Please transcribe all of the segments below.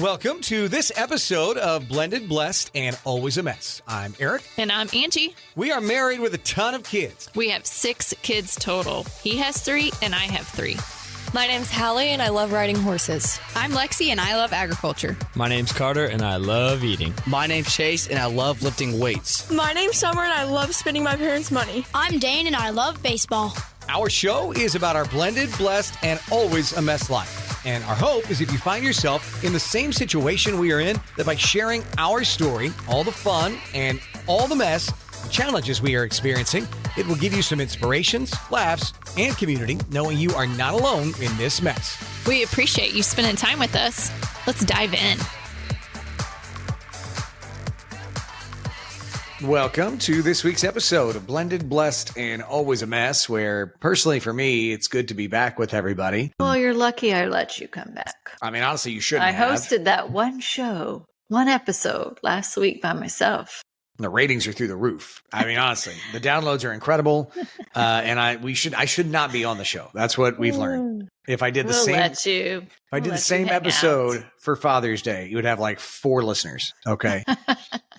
Welcome to this episode of Blended, Blessed, and Always a Mess. I'm Aric. And I'm Angie. We are married with a ton of kids. We have 6 kids total. He has 3 and I have 3. My name's Hallie and I love riding horses. I'm Lexi and I love agriculture. My name's Carter and I love eating. My name's Chase and I love lifting weights. My name's Summer and I love spending my parents' money. I'm Dane and I love baseball. Our show is about our blended, blessed, and always a mess life. And our hope is if you find yourself in the same situation we are in, that by sharing our story, all the fun and all the mess, the challenges we are experiencing, it will give you some inspirations, laughs, and community, knowing you are not alone in this mess. We appreciate you spending time with us. Let's dive in. Welcome to this week's episode of Blended, Blessed, and Always a Mess, where personally for me, it's good to be back with everybody. Well, you're lucky I let you come back. I mean, honestly, you shouldn't I have. hosted that one show, one episode last week by myself. The ratings are through the roof. I mean, honestly, the downloads are incredible. And I should not be on the show. That's what we've learned. If I did the same episode for Father's Day, you would have like 4 listeners. Okay.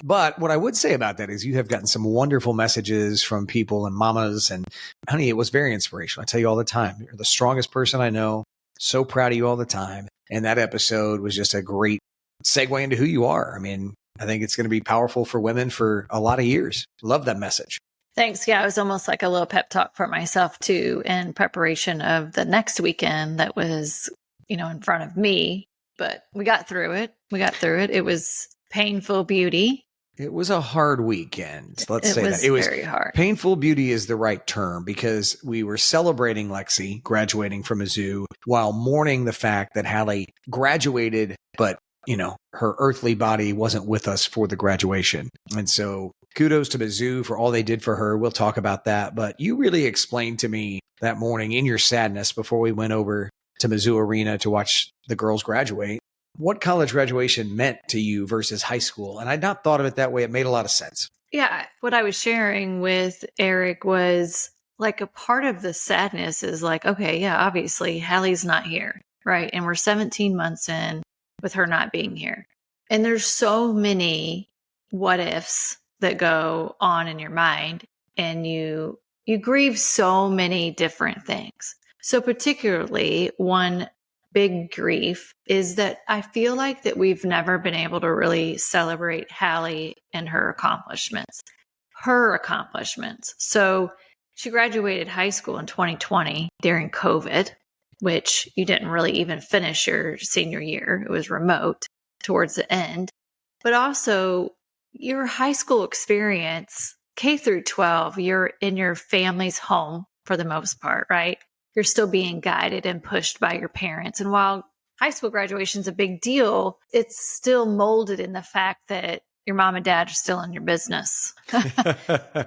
But what I would say about that is you have gotten some wonderful messages from people and mamas, and honey, it was very inspirational. I tell you all the time, you're the strongest person I know. So proud of you all the time. And that episode was just a great segue into who you are. I mean, I think it's going to be powerful for women for a lot of years. Love that message. Thanks. Yeah, it was almost like a little pep talk for myself too, in preparation of the next weekend that was, in front of me. But we got through it. It was painful beauty. It was a hard weekend. Let's say that. It was very hard. Painful beauty is the right term because we were celebrating Lexi graduating from Mizzou while mourning the fact that Hallie graduated, but her earthly body wasn't with us for the graduation. And so kudos to Mizzou for all they did for her. We'll talk about that. But you really explained to me that morning in your sadness before we went over to Mizzou Arena to watch the girls graduate, what college graduation meant to you versus high school. And I'd not thought of it that way. It made a lot of sense. Yeah. What I was sharing with Aric was like a part of the sadness is like, okay, yeah, obviously Hallie's not here. Right. And we're 17 months in with her not being here. And there's so many what ifs that go on in your mind, and you grieve so many different things. So particularly one big grief is that I feel like that we've never been able to really celebrate Hallie and her accomplishments. So she graduated high school in 2020 during COVID, which you didn't really even finish your senior year. It was remote towards the end. But also your high school experience, K through 12, you're in your family's home for the most part, right? You're still being guided and pushed by your parents. And while high school graduation is a big deal, it's still molded in the fact that your mom and dad are still in your business,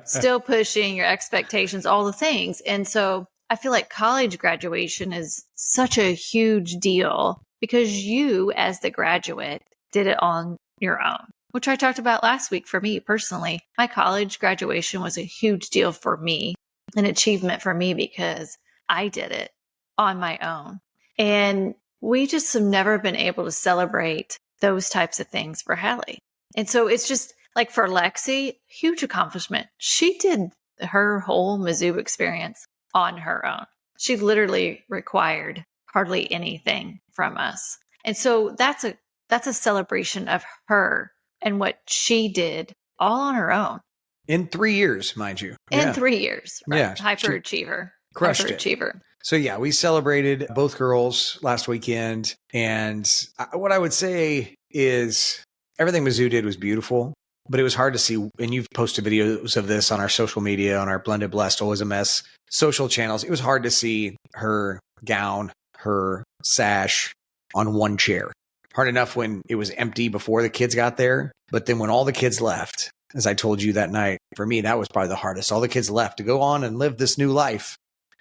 still pushing your expectations, all the things. And so I feel like college graduation is such a huge deal because you, as the graduate, did it on your own, which I talked about last week for me personally. My college graduation was a huge deal for me, an achievement for me because I did it on my own. And we just have never been able to celebrate those types of things for Hallie. And so it's just like for Lexi, huge accomplishment. She did her whole Mizzou experience on her own. She literally required hardly anything from us. And so that's a celebration of her and what she did all on her own. In 3 years, mind you. In 3 years. Right? Yeah. Hyperachiever. Crushed it. So yeah, we celebrated both girls last weekend. And what I would say is everything Mizzou did was beautiful, but it was hard to see. And you've posted videos of this on our social media, on our Blended, Blessed, Always a Mess social channels. It was hard to see her gown, her sash on one chair. Hard enough when it was empty before the kids got there. But then when all the kids left, as I told you that night, for me, that was probably the hardest. All the kids left to go on and live this new life.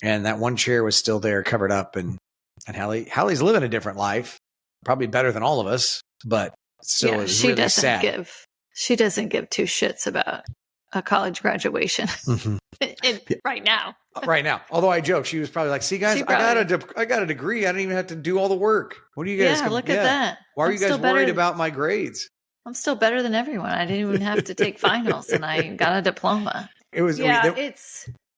And that one chair was still there covered up. And Hallie's living a different life, probably better than all of us, but still is really sad. She doesn't give 2 shits about a college graduation right now. right now. Although I joke, she was probably like, "See, guys, I got a degree. I didn't even have to do all the work. What do you guys? Yeah, look at that. Why are you guys worried about my grades?" I'm still better than everyone. I didn't even have to take finals, and I got a diploma. It was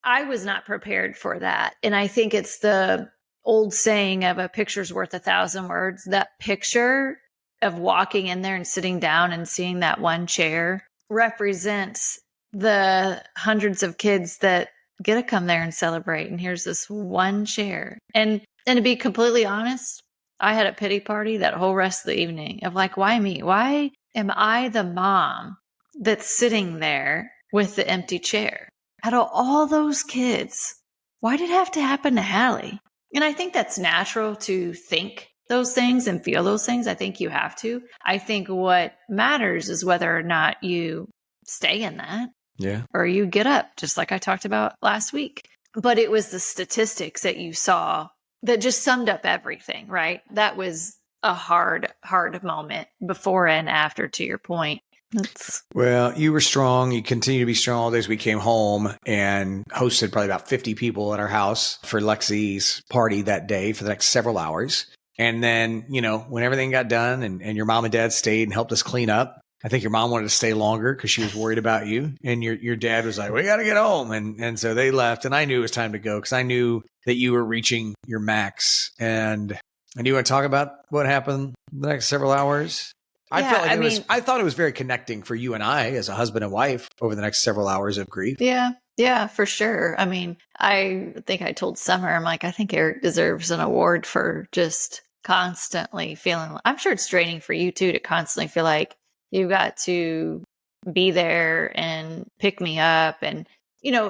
I was not prepared for that, and I think it's the old saying of a picture's worth 1,000 words. That picture of walking in there and sitting down and seeing that one chair represents the hundreds of kids that get to come there and celebrate. And here's this one chair. And to be completely honest, I had a pity party that whole rest of the evening of like, why me? Why am I the mom that's sitting there with the empty chair? Out of all those kids, why did it have to happen to Hallie? And I think that's natural to think those things and feel those things. I think you have to. I think what matters is whether or not you stay in that. Yeah. Or you get up, just like I talked about last week. But it was the statistics that you saw that just summed up everything, right? That was a hard moment before and after, to your point. Well, you were strong. You continue to be strong all days. We came home and hosted probably about 50 people at our house for Lexi's party that day for the next several hours. And then, when everything got done and your mom and dad stayed and helped us clean up, I think your mom wanted to stay longer because she was worried about you. And your dad was like, we got to get home. And so they left. And I knew it was time to go because I knew that you were reaching your max. And do you want to talk about what happened the next several hours? I thought it was very connecting for you and I as a husband and wife over the next several hours of grief. Yeah, for sure. I mean, I think I told Summer, I'm like, I think Aric deserves an award for just constantly feeling, I'm sure it's draining for you too, to constantly feel like you've got to be there and pick me up. And,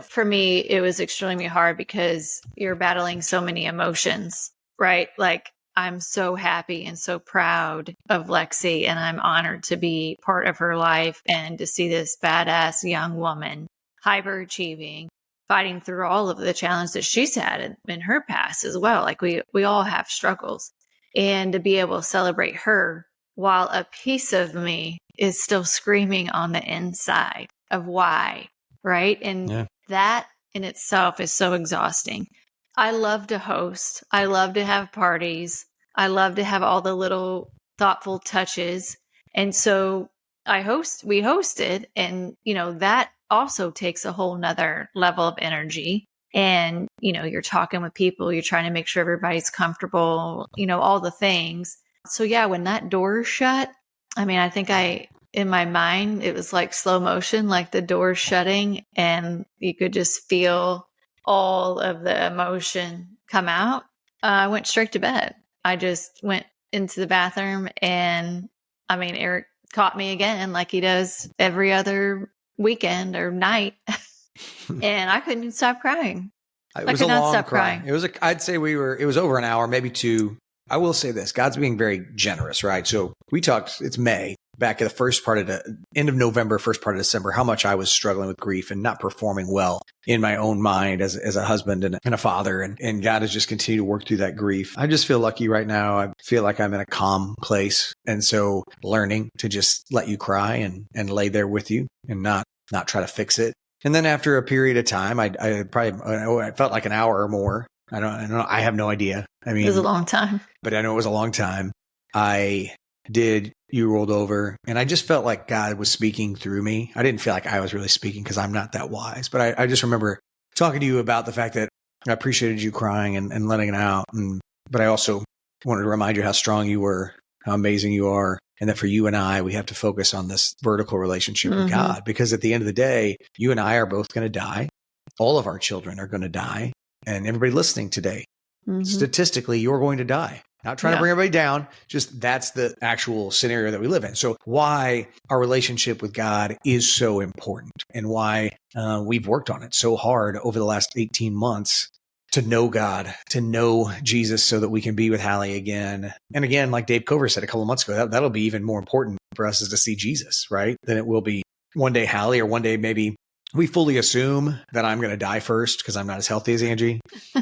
for me, it was extremely hard because you're battling so many emotions, right? Like, I'm so happy and so proud of Lexi, and I'm honored to be part of her life and to see this badass young woman, hyperachieving, fighting through all of the challenges that she's had in her past as well. Like we all have struggles, and to be able to celebrate her while a piece of me is still screaming on the inside of why, right? And that in itself is so exhausting. I love to host. I love to have parties. I love to have all the little thoughtful touches. And so we hosted, and, that also takes a whole nother level of energy. And, you're talking with people, you're trying to make sure everybody's comfortable, all the things. So yeah, when that door shut, I mean, I think in my mind, it was like slow motion, like the door shutting, and you could just feel all of the emotion come out. I went straight to bed. I just went into the bathroom, and Aric caught me again like he does every other weekend or night. And I couldn't stop crying. It was a long cry. It was I'd say it was over an hour, maybe two. I will say this, God's being very generous, right? So we talked, it's May, back at the first part of the end of November, first part of December, how much I was struggling with grief and not performing well in my own mind as a husband and a father. And God has just continued to work through that grief. I just feel lucky right now. I feel like I'm in a calm place. And so learning to just let you cry and lay there with you and not try to fix it. And then after a period of time, I felt like an hour or more. I don't know. I have no idea. I mean, it was a long time, but I know it was a long time. You rolled over, and I just felt like God was speaking through me. I didn't feel like I was really speaking because I'm not that wise, but I just remember talking to you about the fact that I appreciated you crying and letting it out. But I also wanted to remind you how strong you were, how amazing you are. And that for you and I, we have to focus on this vertical relationship with God, because at the end of the day, you and I are both going to die. All of our children are going to die. And everybody listening today, statistically, you're going to die. Not trying to bring everybody down, just that's the actual scenario that we live in. So why our relationship with God is so important, and why we've worked on it so hard over the last 18 months to know God, to know Jesus, so that we can be with Hallie again. And again, like Dave Cover said a couple of months ago, that'll be even more important for us is to see Jesus, right? Than it will be one day Hallie, or one day maybe we fully assume that I'm going to die first because I'm not as healthy as Angie.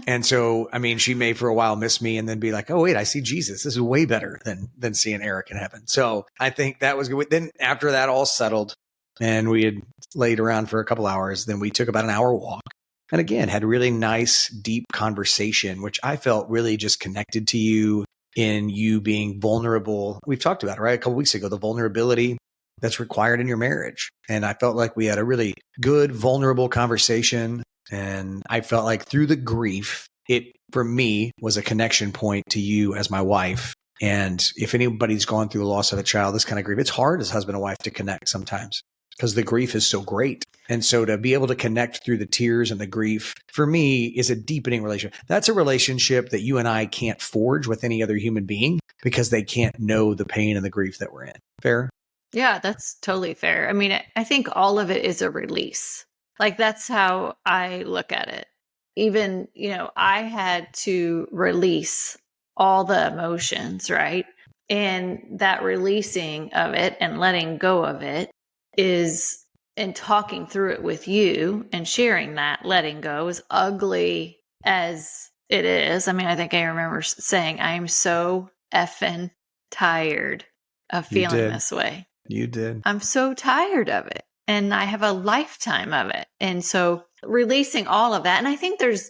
And so, she may for a while miss me and then be like, oh, wait, I see Jesus. This is way better than seeing Aric in heaven. So I think that was good. Then after that all settled and we had laid around for a couple hours, then we took about an hour walk. And again, had really nice, deep conversation, which I felt really just connected to you in you being vulnerable. We've talked about it, right? A couple weeks ago, the vulnerability that's required in your marriage. And I felt like we had a really good, vulnerable conversation. And I felt like through the grief, it, for me, was a connection point to you as my wife. And if anybody's gone through the loss of a child, this kind of grief, it's hard as husband and wife to connect sometimes because the grief is so great. And so to be able to connect through the tears and the grief, for me, is a deepening relationship. That's a relationship that you and I can't forge with any other human being because they can't know the pain and the grief that we're in. Fair? Yeah, that's totally fair. I mean, I think all of it is a release. Like, that's how I look at it. Even, I had to release all the emotions, right? And that releasing of it and letting go of it is, and talking through it with you and sharing that letting go, as ugly as it is. I mean, I think I remember saying, I am so effing tired of feeling this way. You did. I'm so tired of it. And I have a lifetime of it. And so releasing all of that. And I think there's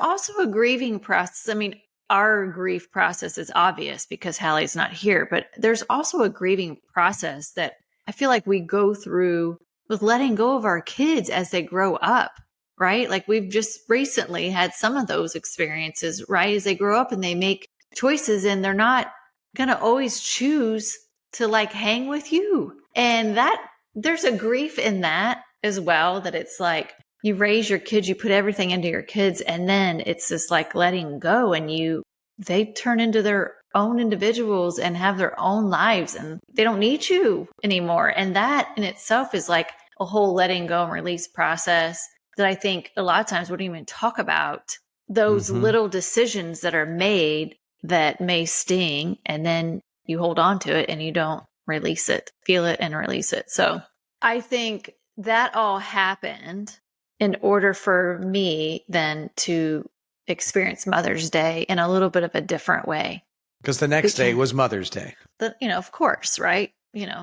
also a grieving process. I mean, our grief process is obvious because Hallie's not here, but there's also a grieving process that I feel like we go through with letting go of our kids as they grow up, right? Like, we've just recently had some of those experiences, right? As they grow up and they make choices and they're not going to always choose to like hang with you. And that there's a grief in that as well, that it's like you raise your kids, you put everything into your kids, and then it's just like letting go, and they turn into their own individuals and have their own lives, and they don't need you anymore. And that in itself is like a whole letting go and release process that I think a lot of times we don't even talk about. Those little decisions that are made that may sting, and then you hold on to it and you don't release it, feel it and release it. So I think that all happened in order for me then to experience Mother's Day in a little bit of a different way. Because the next day was Mother's Day. Of course, right?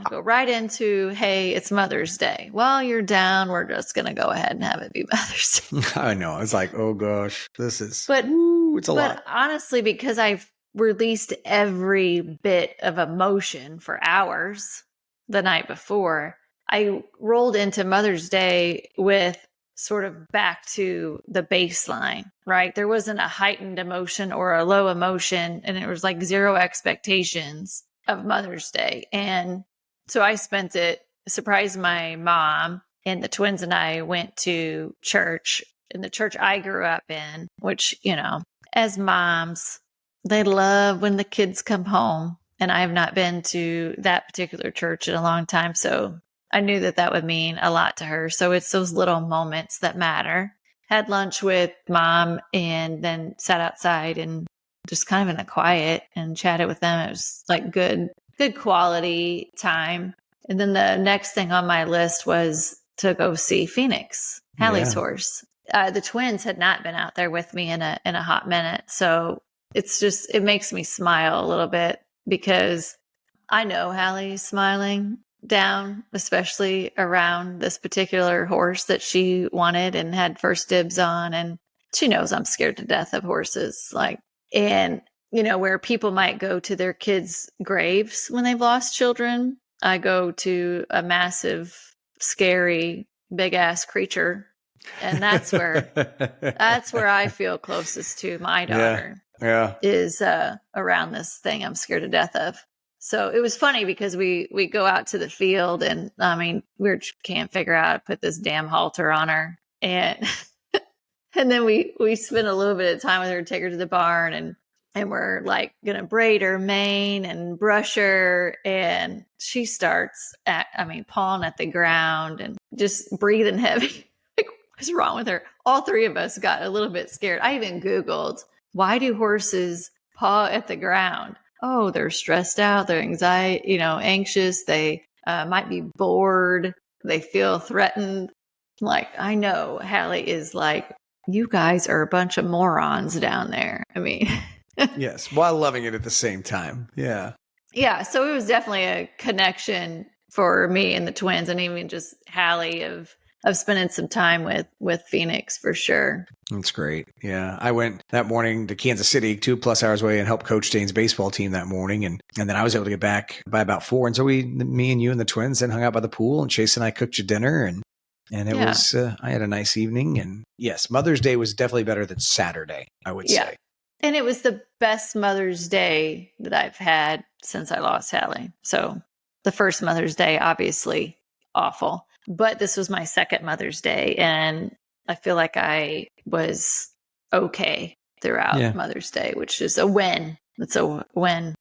Go right into, hey, it's Mother's Day. Well, you're down. We're just going to go ahead and have it be Mother's Day. I know. It's like, oh gosh, it's a lot. But honestly, because I've released every bit of emotion for hours the night before, I rolled into Mother's Day with sort of back to the baseline, right? There wasn't a heightened emotion or a low emotion, and it was like zero expectations of Mother's Day. And so I surprised my mom, and the twins and I went to church, in the church I grew up in, which, as moms, they love when the kids come home. And I have not been to that particular church in a long time. So I knew that would mean a lot to her. So it's those little moments that matter. Had lunch with mom and then sat outside and just kind of in the quiet and chatted with them. It was like good quality time. And then the next thing on my list was to go see Phoenix, Hallie's horse. The twins had not been out there with me in a hot minute. So it makes me smile a little bit because I know Hallie's smiling down, especially around this particular horse that she wanted and had first dibs on. And she knows I'm scared to death of horses. Where people might go to their kids' graves when they've lost children, I go to a massive, scary, big ass creature. And that's where I feel closest to my daughter. Yeah. Is around this thing I'm scared to death of. So it was funny because we go out to the field, and I mean, we can't figure out how to put this damn halter on her. And and then we spend a little bit of time with her, take her to the barn, and we're like going to braid her mane and brush her. And she starts pawing at the ground and just breathing heavy. Like, what's wrong with her? All three of us got a little bit scared. I even Googled, why do horses paw at the ground? Oh, they're stressed out. They're anxious. They might be bored. They feel threatened. Like, I know Hallie is like, you guys are a bunch of morons down there. I mean, yes, while loving it at the same time. Yeah. Yeah. So it was definitely a connection for me and the twins, and even just Hallie, of of spending some time with Phoenix for sure. That's great. Yeah. I went that morning to Kansas City, 2+ hours away, and helped coach Dane's baseball team that morning. And then I was able to get back by about 4. And so me and you and the twins then hung out by the pool, and Chase and I cooked you dinner, and it was, I had a nice evening. And yes, Mother's Day was definitely better than Saturday, I would say. And it was the best Mother's Day that I've had since I lost Hallie. So the first Mother's Day, obviously awful, but this was my second Mother's Day. And I feel like I was okay throughout Mother's Day, which is a win. It's a win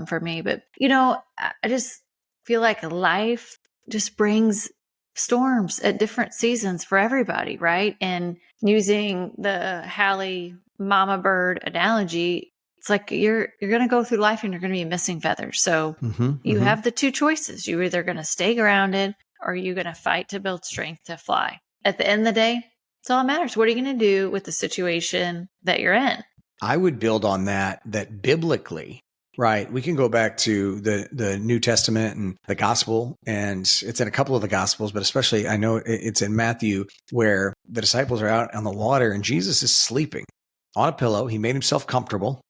for me. But, I just feel like life just brings storms at different seasons for everybody, right? And using the Hallie mama bird analogy, it's like you're going to go through life and you're going to be missing feathers. So you have the two choices. You're either going to stay grounded or you're going to fight to build strength to fly. At the end of the day, it's all that matters. What are you going to do with the situation that you're in? I would build on that biblically, right? We can go back to the New Testament and the gospel, and it's in a couple of the gospels, but especially I know it's in Matthew, where the disciples are out on the water and Jesus is sleeping on a pillow. He made himself comfortable.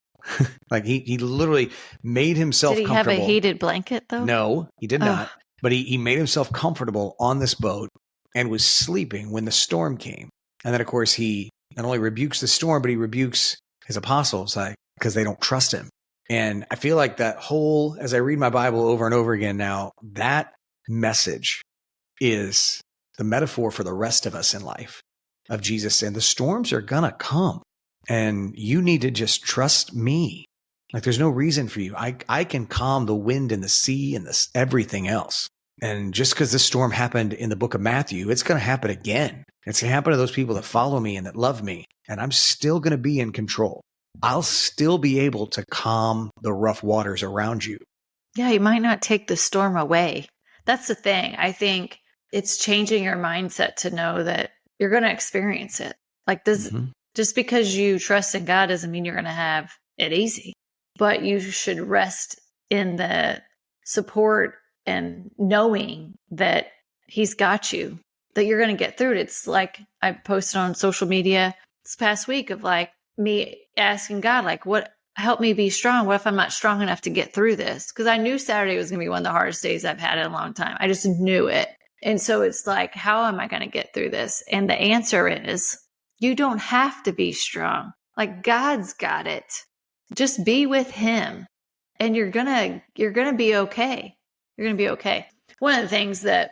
Like he literally made himself comfortable. Did he have a heated blanket though? No, he did not. But he made himself comfortable on this boat and was sleeping when the storm came. And then, of course, he not only rebukes the storm, but he rebukes his apostles, because they don't trust him. And I feel like that whole, as I read my Bible over and over again now, that message is the metaphor for the rest of us in life of Jesus saying the storms are going to come and you need to just trust me. Like there's no reason for you. I can calm the wind and the sea and everything else. And just because this storm happened in the book of Matthew, it's going to happen again. It's going to happen to those people that follow me and that love me. And I'm still going to be in control. I'll still be able to calm the rough waters around you. Yeah, you might not take the storm away. That's the thing. I think it's changing your mindset to know that you're going to experience it. Like this, just because you trust in God doesn't mean you're going to have it easy. But you should rest in the support and knowing that he's got you, that you're going to get through it. It's like I posted on social media this past week of like me asking God, like, what, help me be strong. What if I'm not strong enough to get through this? Because I knew Saturday was going to be one of the hardest days I've had in a long time. I just knew it. And so it's like, how am I going to get through this? And the answer is, you don't have to be strong. Like God's got it. Just be with him and you're going to be okay. You're going to be okay. One of the things that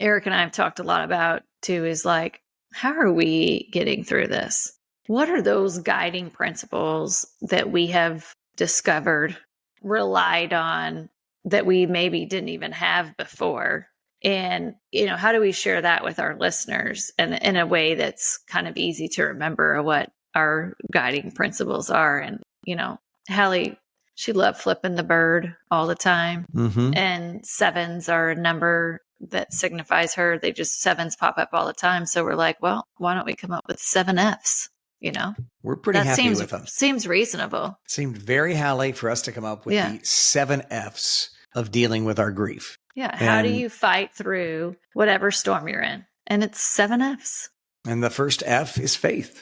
Aric and I have talked a lot about too is like, how are we getting through this? What are those guiding principles that we have discovered, relied on, that we maybe didn't even have before? And, how do we share that with our listeners in a way that's kind of easy to remember what our guiding principles are? And, Hallie, she loved flipping the bird all the time. And 7s are a number that signifies her. Sevens pop up all the time. So we're like, well, why don't we come up with 7 Fs? We're pretty happy with them. Seems reasonable. It seemed very Hallie for us to come up with the 7 Fs of dealing with our grief. Yeah. How do you fight through whatever storm you're in? And it's 7 Fs. And the first F is faith.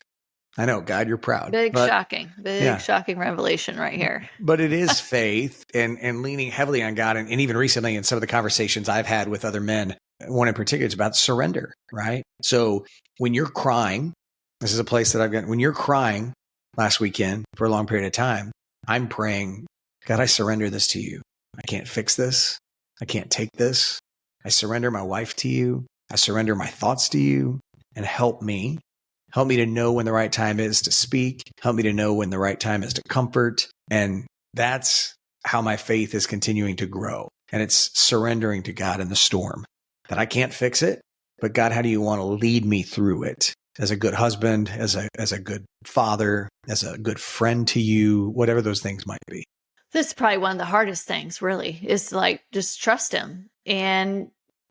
I know, God, you're proud. Big shocking revelation right here. But it is faith and leaning heavily on God. And even recently in some of the conversations I've had with other men, one in particular, it's about surrender, right? So when you're crying, this is a place that I've got, when you're crying last weekend for a long period of time, I'm praying, God, I surrender this to you. I can't fix this. I can't take this. I surrender my wife to you. I surrender my thoughts to you, and help me. Help me to know when the right time is to speak. Help me to know when the right time is to comfort. And that's how my faith is continuing to grow. And it's surrendering to God in the storm, that I can't fix it, but God, how do you want to lead me through it? As a good husband, as a good father, as a good friend to you, whatever those things might be. This is probably one of the hardest things, really, is to like just trust him.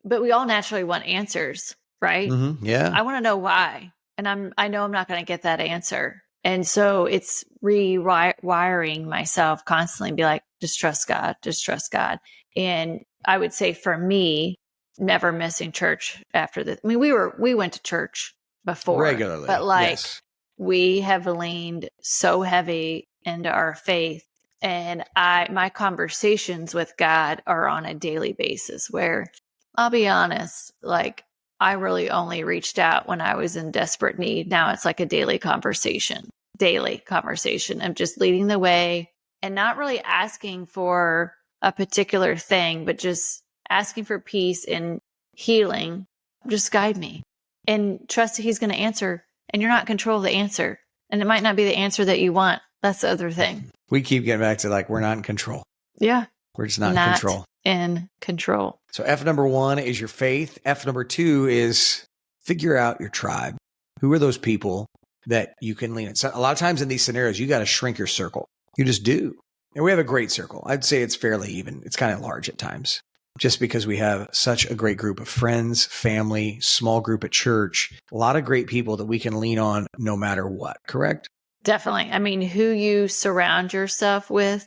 But we all naturally want answers, right? Yeah. I want to know why. And I know I'm not going to get that answer. And so it's rewiring myself constantly and be like, just trust God, just trust God. And I would say for me, never missing church after this. I mean, we went to church before Regularly, but like yes. we have leaned so heavy into our faith. And my conversations with God are on a daily basis where I'll be honest, like I really only reached out when I was in desperate need. Now it's like a daily conversation of just leading the way and not really asking for a particular thing, but just asking for peace and healing. Just guide me and trust that he's going to answer, and you're not in control of the answer. And it might not be the answer that you want. That's the other thing. We keep getting back to like, we're not in control. Yeah. We're just not in control. In control. So F number 1 is your faith. F number 2 is figure out your tribe. Who are those people that you can lean on? So a lot of times in these scenarios, you got to shrink your circle. You just do. And we have a great circle. I'd say it's fairly even. It's kind of large at times, just because we have such a great group of friends, family, small group at church, a lot of great people that we can lean on no matter what, correct? Definitely. I mean, who you surround yourself with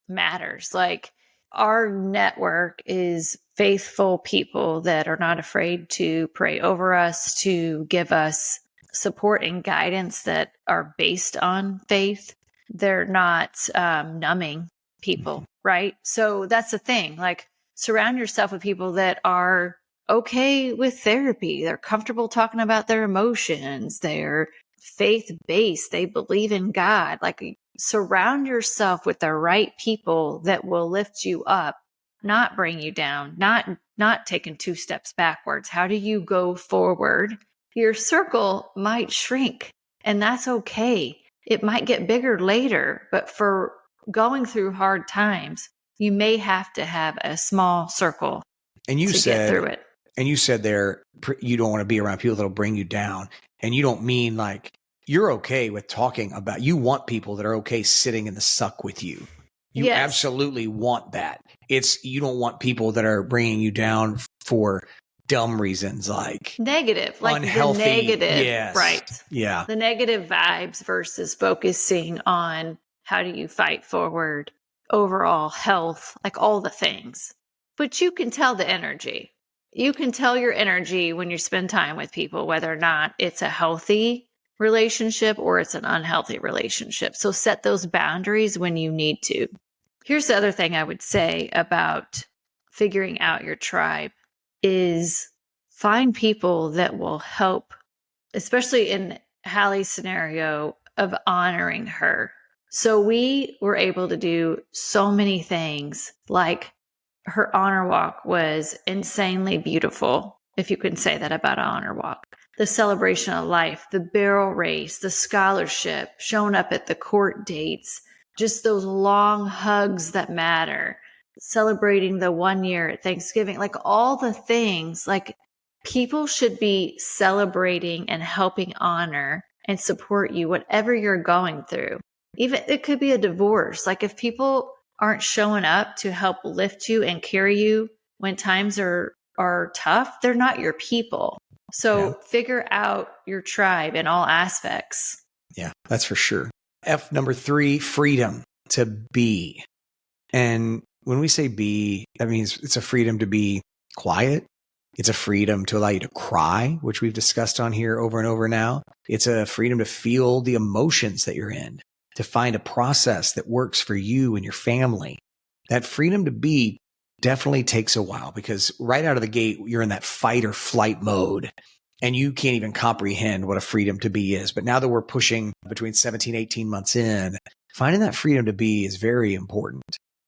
matters. Like our network is faithful people that are not afraid to pray over us, to give us support and guidance that are based on faith. They're not numbing people, right? So that's the thing. Like surround yourself with people that are okay with therapy. They're comfortable talking about their emotions. They're faith-based. They believe in God. Like surround yourself with the right people that will lift you up, not bring you down, not taking 2 steps backwards. How do you go forward? Your circle might shrink, and that's okay. It might get bigger later, but for going through hard times, you may have to have a small circle and you to said, get through it. And you said there, you don't want to be around people that'll bring you down. And you don't mean like you're okay with talking about, you want people that are okay sitting in the suck with you. You Yes. absolutely want that. You don't want people that are bringing you down for dumb reasons like Negative, like unhealthy, the negative, yes. right? Yeah. The negative vibes versus focusing on how do you fight forward, overall health, like all the things. But you can tell the energy. You can tell your energy when you spend time with people, whether or not it's a healthy relationship or it's an unhealthy relationship. So set those boundaries when you need to. Here's the other thing I would say about figuring out your tribe is find people that will help, especially in Hallie's scenario of honoring her. So we were able to do so many things, like her honor walk was insanely beautiful, if you can say that about an honor walk. The celebration of life, the barrel race, the scholarship, showing up at the court dates, just those long hugs that matter, celebrating the 1 year at Thanksgiving, like all the things, like people should be celebrating and helping honor and support you, whatever you're going through. Even it could be a divorce. Like if people aren't showing up to help lift you and carry you when times are tough, they're not your people. So figure out your tribe in all aspects. Yeah, that's for sure. F number 3, freedom to be. And when we say be, that means it's a freedom to be quiet. It's a freedom to allow you to cry, which we've discussed on here over and over now. It's a freedom to feel the emotions that you're in, to find a process that works for you and your family. That freedom to be definitely takes a while because right out of the gate, you're in that fight or flight mode and you can't even comprehend what a freedom to be is. But now that we're pushing between 17, 18 months in, finding that freedom to be is very important.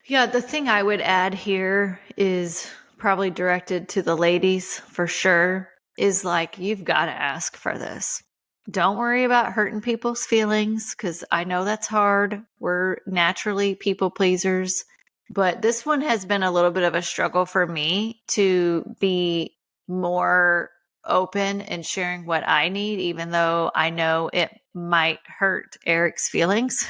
Yeah, the thing I would add here is probably directed to the ladies for sure, is like, you've got to ask for this. Don't worry about hurting people's feelings because I know that's hard. We're naturally people pleasers. But this one has been a little bit of a struggle for me to be more open and sharing what I need, even though I know it might hurt Eric's feelings.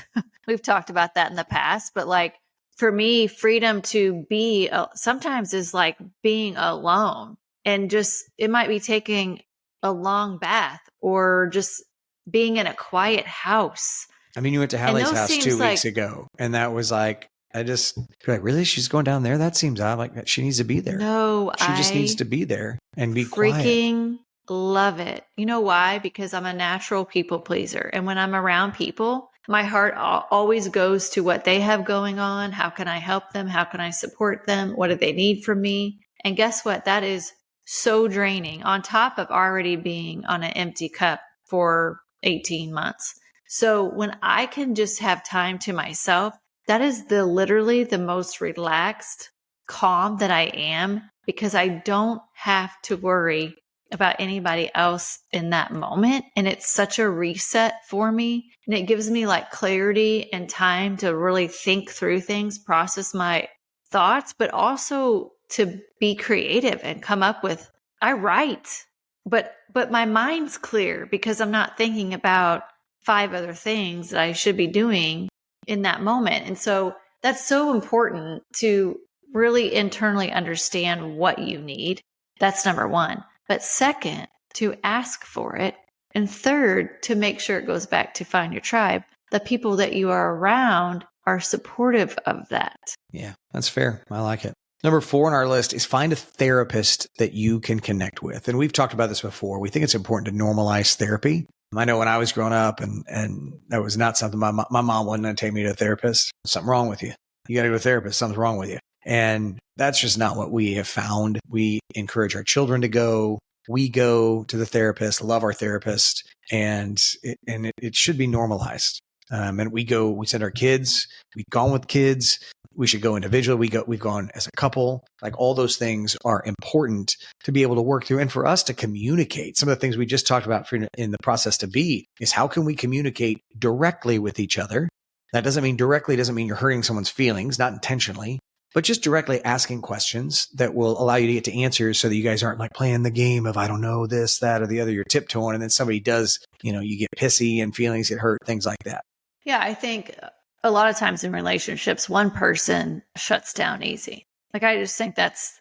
We've talked about that in the past, but like for me, freedom to be sometimes is like being alone and just, it might be taking a long bath or just being in a quiet house. I mean, you went to Hallie's house 2 weeks ago and that was like I just like, really? She's going down there? That seems odd. Like she needs to be there. No, She just needs to be there and be freaking quiet. love it. You know why? Because I'm a natural people pleaser. And when I'm around people, my heart always goes to what they have going on. How can I help them? How can I support them? What do they need from me? And guess what? That is so draining on top of already being on an empty cup for 18 months. So when I can just have time to myself, that is literally the most relaxed, calm that I am, because I don't have to worry about anybody else in that moment. And it's such a reset for me. And it gives me like clarity and time to really think through things, process my thoughts, but also to be creative and come up with, I write, but my mind's clear because I'm not thinking about 5 other things that I should be doing in that moment. And so that's so important to really internally understand what you need. That's number 1. But second, to ask for it. And third, to make sure it goes back to find your tribe. The people that you are around are supportive of that. Yeah, that's fair. I like it. Number 4 on our list is find a therapist that you can connect with. And we've talked about this before. We think it's important to normalize therapy. I know when I was growing up and that was not something my mom wasn't going to take me to a therapist. Something wrong with you. You got to go to a therapist. Something's wrong with you. And that's just not what we have found. We encourage our children to go. We go to the therapist, love our therapist, and it should be normalized. And we send our kids, we've gone with kids. We should go individually. We've gone as a couple. Like all those things are important to be able to work through and for us to communicate. Some of the things we just talked about in the process to be is how can we communicate directly with each other? That doesn't mean you're hurting someone's feelings, not intentionally, but just directly asking questions that will allow you to get to answers so that you guys aren't like playing the game of, I don't know, this, that, or the other, you're tiptoeing. And then somebody does, you get pissy and feelings get hurt, things like that. Yeah, I think a lot of times in relationships, one person shuts down easy. Like, I just think that's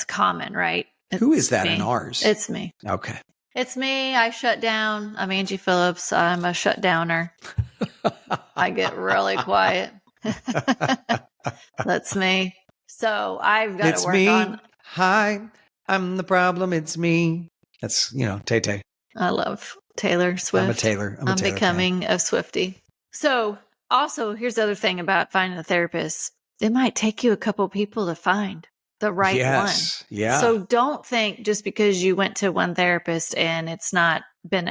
common, right? Who is that me. in ours? It's me. Okay. It's me. I shut down. I'm Angie Phillips. I'm a shutdowner. I get really quiet. That's me. So I've got to work on. Hi, I'm the problem. It's me. That's, Tay-Tay. I love Taylor Swift. I'm a Taylor. I'm becoming a Swiftie. So also, here's the other thing about finding a therapist. It might take you a couple people to find the right one. Yeah. So don't think just because you went to one therapist and it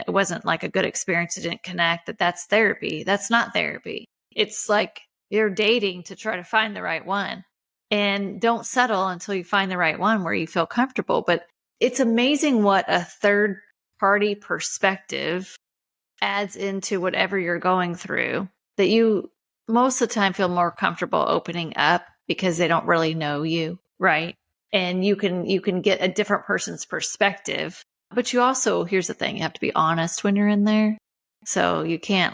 wasn't like a good experience, it didn't connect, that's therapy. That's not therapy. It's like you're dating to try to find the right one. And don't settle until you find the right one where you feel comfortable. But it's amazing what a third party perspective adds into whatever you're going through, that you most of the time feel more comfortable opening up because they don't really know you, right? And you can get a different person's perspective. But you also, here's the thing, you have to be honest when you're in there. So you can't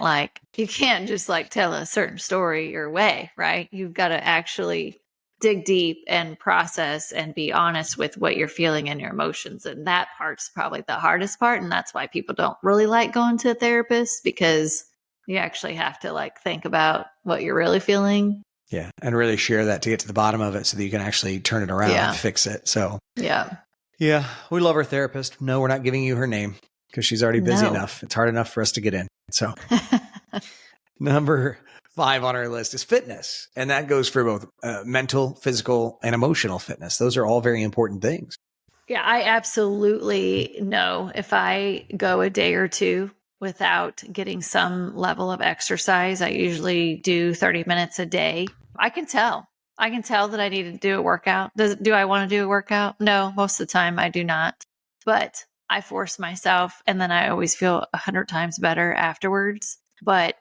just tell a certain story your way, right? You've got to actually dig deep and process and be honest with what you're feeling and your emotions. And that part's probably the hardest part. And that's why people don't really like going to a therapist, because you actually have to think about what you're really feeling. Yeah. And really share that to get to the bottom of it so that you can actually turn it around and fix it. So yeah. Yeah. We love our therapist. No, we're not giving you her name because she's already busy enough. It's hard enough for us to get in. So number 5 on our list is fitness. And that goes for both mental, physical, and emotional fitness. Those are all very important things. Yeah, I absolutely know if I go a day or two without getting some level of exercise, I usually do 30 minutes a day. I can tell that I need to do a workout. Do I want to do a workout? No, most of the time I do not. But I force myself, and then I always feel 100 times better afterwards. But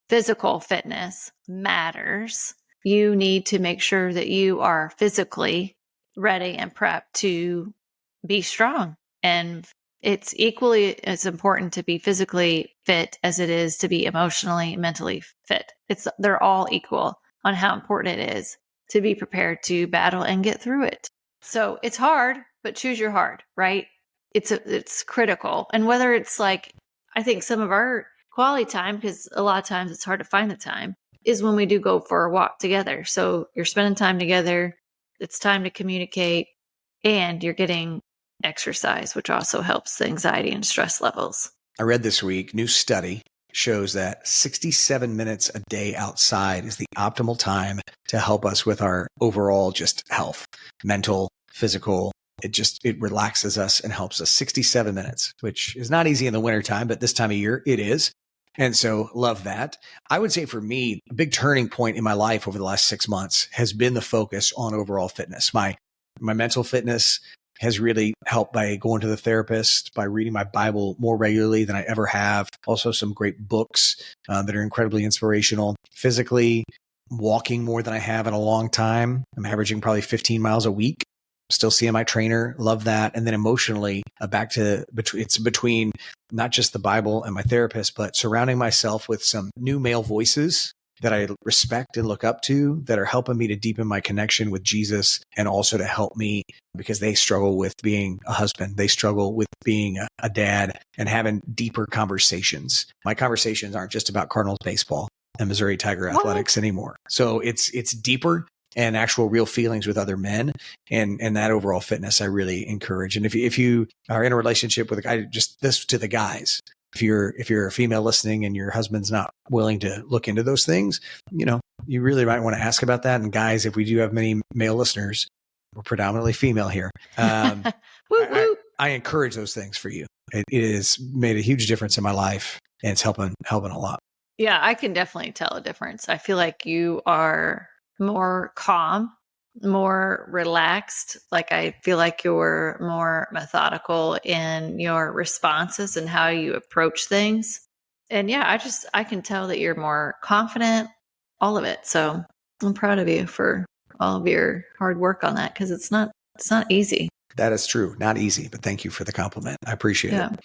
physical fitness matters. You need to make sure that you are physically ready and prepped to be strong. And it's equally as important to be physically fit as it is to be emotionally, mentally fit. They're all equal on how important it is to be prepared to battle and get through it. So it's hard, but choose your heart, right? It's critical. And whether it's I think some of our quality time, because a lot of times it's hard to find the time, is when we do go for a walk together. So you're spending time together. It's time to communicate, and you're getting exercise, which also helps the anxiety and stress levels. I read this week, new study shows that 67 minutes a day outside is the optimal time to help us with our overall just health, mental, physical. It relaxes us and helps us. 67 minutes, which is not easy in the wintertime, but this time of year it is. And so love that. I would say for me, a big turning point in my life over the last 6 months has been the focus on overall fitness. My mental fitness has really helped by going to the therapist, by reading my Bible more regularly than I ever have. Also some great books that are incredibly inspirational. Physically, walking more than I have in a long time. I'm averaging probably 15 miles a week. Still seeing my trainer, love that. And then emotionally, back to it's between not just the Bible and my therapist, but surrounding myself with some new male voices that I respect and look up to, that are helping me to deepen my connection with Jesus, and also to help me because they struggle with being a husband. They struggle with being a dad and having deeper conversations. My conversations aren't just about Cardinals baseball and Missouri Tiger athletics anymore. So it's deeper and actual real feelings with other men, and that overall fitness I really encourage. And if you are in a relationship with a guy, just this to the guys, if you're a female listening and your husband's not willing to look into those things, you really might want to ask about that. And guys, if we do have many male listeners, we're predominantly female here. I encourage those things for you. It has made a huge difference in my life, and it's helping a lot. Yeah, I can definitely tell a difference. I feel like you are more calm, more relaxed. Like I feel like you're more methodical in your responses and how you approach things. And yeah, I can tell that you're more confident, all of it. So I'm proud of you for all of your hard work on that, because it's not easy. That is true. Not easy, but thank you for the compliment. I appreciate it.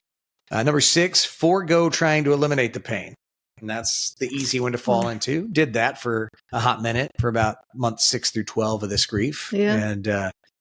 Number 6, forego trying to eliminate the pain. And that's the easy one to fall into. Did that for a hot minute, for about months 6 through 12 of this grief. Yeah. And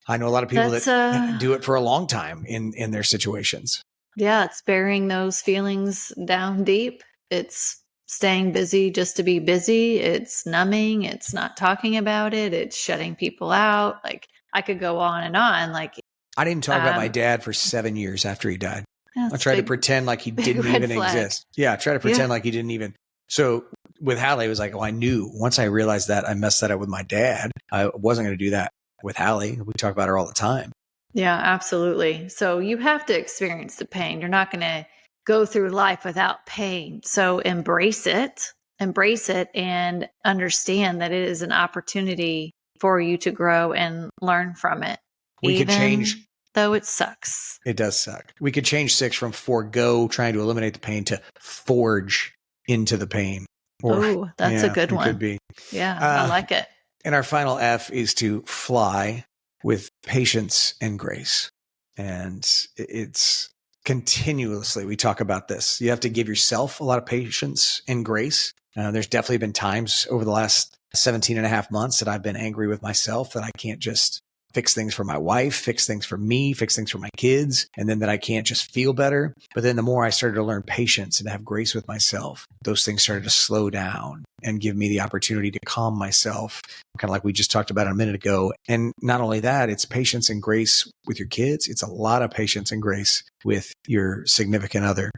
I know a lot of people that do it for a long time in their situations. Yeah, it's burying those feelings down deep. It's staying busy just to be busy. It's numbing. It's not talking about it. It's shutting people out. Like I could go on and on. Like I didn't talk about my dad for 7 years after he died. I tried to pretend like he didn't even exist. Yeah, I tried to pretend like he didn't even. So with Hallie, it was like, I knew once I realized that I messed that up with my dad, I wasn't going to do that with Hallie. We talk about her all the time. Yeah, absolutely. So you have to experience the pain. You're not going to go through life without pain. So embrace it and understand that it is an opportunity for you to grow and learn from it. We could change. Though it sucks. It does suck. We could change 6 from forego trying to eliminate the pain to forge into the pain. Oh, that's a good one. Could be. Yeah, I like it. And our final F is to fly with patience and grace. And it's continuously, we talk about this. You have to give yourself a lot of patience and grace. There's definitely been times over the last 17 and a half months that I've been angry with myself that I can't just fix things for my wife, fix things for me, fix things for my kids, and then that I can't just feel better. But then the more I started to learn patience and have grace with myself, those things started to slow down and give me the opportunity to calm myself, kind of like we just talked about a minute ago. And not only that, it's patience and grace with your kids. It's a lot of patience and grace with your significant other.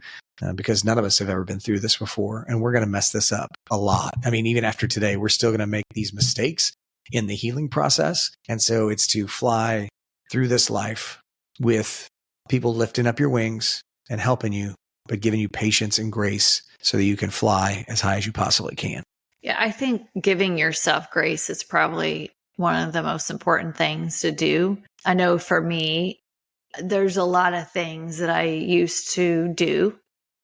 Because none of us have ever been through this before, and we're going to mess this up a lot. I mean, even after today, we're still going to make these mistakes in the healing process. And so it's to fly through this life with people lifting up your wings and helping you, but giving you patience and grace so that you can fly as high as you possibly can. Yeah, I think giving yourself grace is probably one of the most important things to do. I know for me, there's a lot of things that I used to do.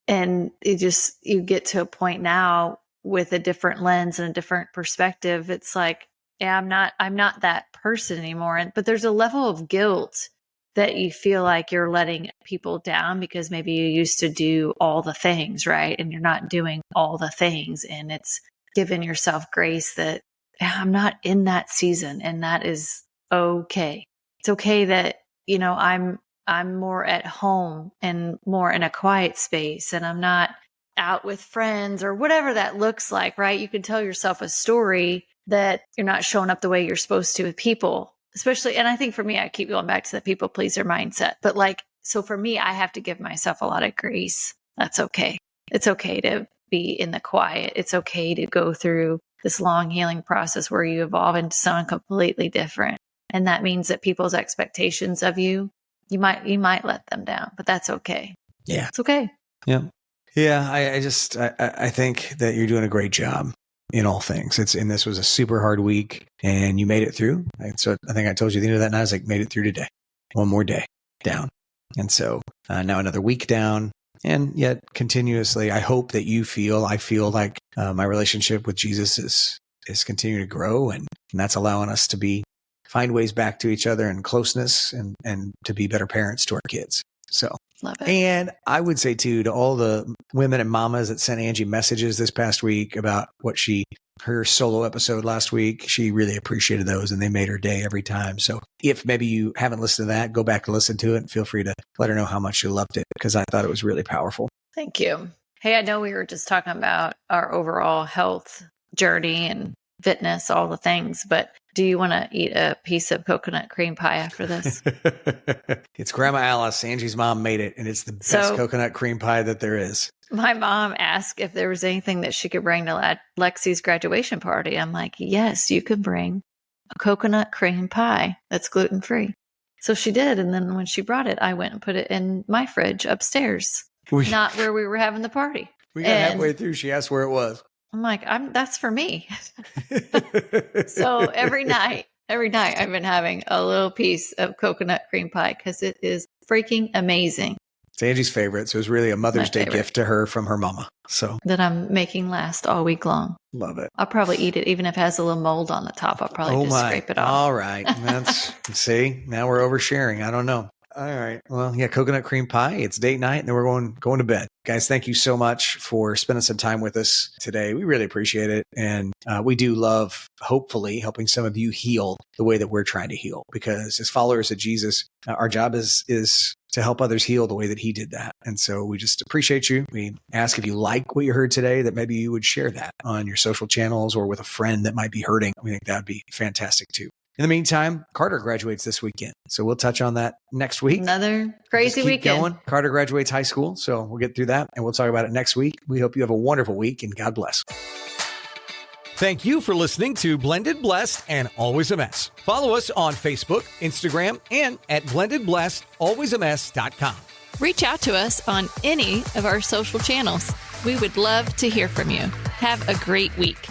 And you get to a point now with a different lens and a different perspective. It's like, yeah, I'm not that person anymore. But there's a level of guilt that you feel like you're letting people down because maybe you used to do all the things, right? And you're not doing all the things. And it's giving yourself grace that I'm not in that season, and that is okay. It's okay that, I'm more at home and more in a quiet space, and I'm not out with friends or whatever that looks like, right? You can tell yourself a story that you're not showing up the way you're supposed to with people, especially. And I think for me, I keep going back to the people pleaser mindset. But like, so for me, I have to give myself a lot of grace. That's okay. It's okay to be in the quiet. It's okay to go through this long healing process where you evolve into someone completely different. And that means that people's expectations of you, you might let them down, but that's okay. Yeah. It's okay. Yeah. Yeah. I think that you're doing a great job in all things. And this was a super hard week and you made it through. So I think I told you at the end of that night, I was like, made it through today. One more day down. And so now another week down. And yet continuously, I hope that I feel like my relationship with Jesus is continuing to grow. And that's allowing us to find ways back to each other and closeness and to be better parents to our kids. So love it. And I would say too, to all the women and mamas that sent Angie messages this past week about her solo episode last week, she really appreciated those and they made her day every time. So if maybe you haven't listened to that, go back and listen to it and feel free to let her know how much you loved it because I thought it was really powerful. Thank you. Hey, I know we were just talking about our overall health journey and fitness, all the things, but do you want to eat a piece of coconut cream pie after this? It's Grandma Alice. Angie's mom made it, and it's the best coconut cream pie that there is. My mom asked if there was anything that she could bring to Lexi's graduation party. I'm like, yes, you can bring a coconut cream pie that's gluten-free. So she did. And then when she brought it, I went and put it in my fridge upstairs, not where we were having the party. We got halfway through. She asked where it was. I'm like, that's for me. So every night I've been having a little piece of coconut cream pie because it is freaking amazing. It's Angie's favorite. So it was really a Mother's Day gift to her from her mama. So that I'm making last all week long. Love it. I'll probably eat it even if it has a little mold on the top. I'll probably scrape it off. All right. See, now we're oversharing. I don't know. All right. Well, yeah, coconut cream pie. It's date night and then we're going to bed. Guys, thank you so much for spending some time with us today. We really appreciate it. And we do love, hopefully, helping some of you heal the way that we're trying to heal. Because as followers of Jesus, our job is to help others heal the way that he did that. And so we just appreciate you. We ask if you like what you heard today, that maybe you would share that on your social channels or with a friend that might be hurting. We think that would be fantastic too. In the meantime, Carter graduates this weekend. So we'll touch on that next week. Another crazy weekend. Going. Carter graduates high school. So we'll get through that and we'll talk about it next week. We hope you have a wonderful week and God bless. Thank you for listening to Blended Blessed and Always a Mess. Follow us on Facebook, Instagram, and at blendedblessedalwaysamess.com. Reach out to us on any of our social channels. We would love to hear from you. Have a great week.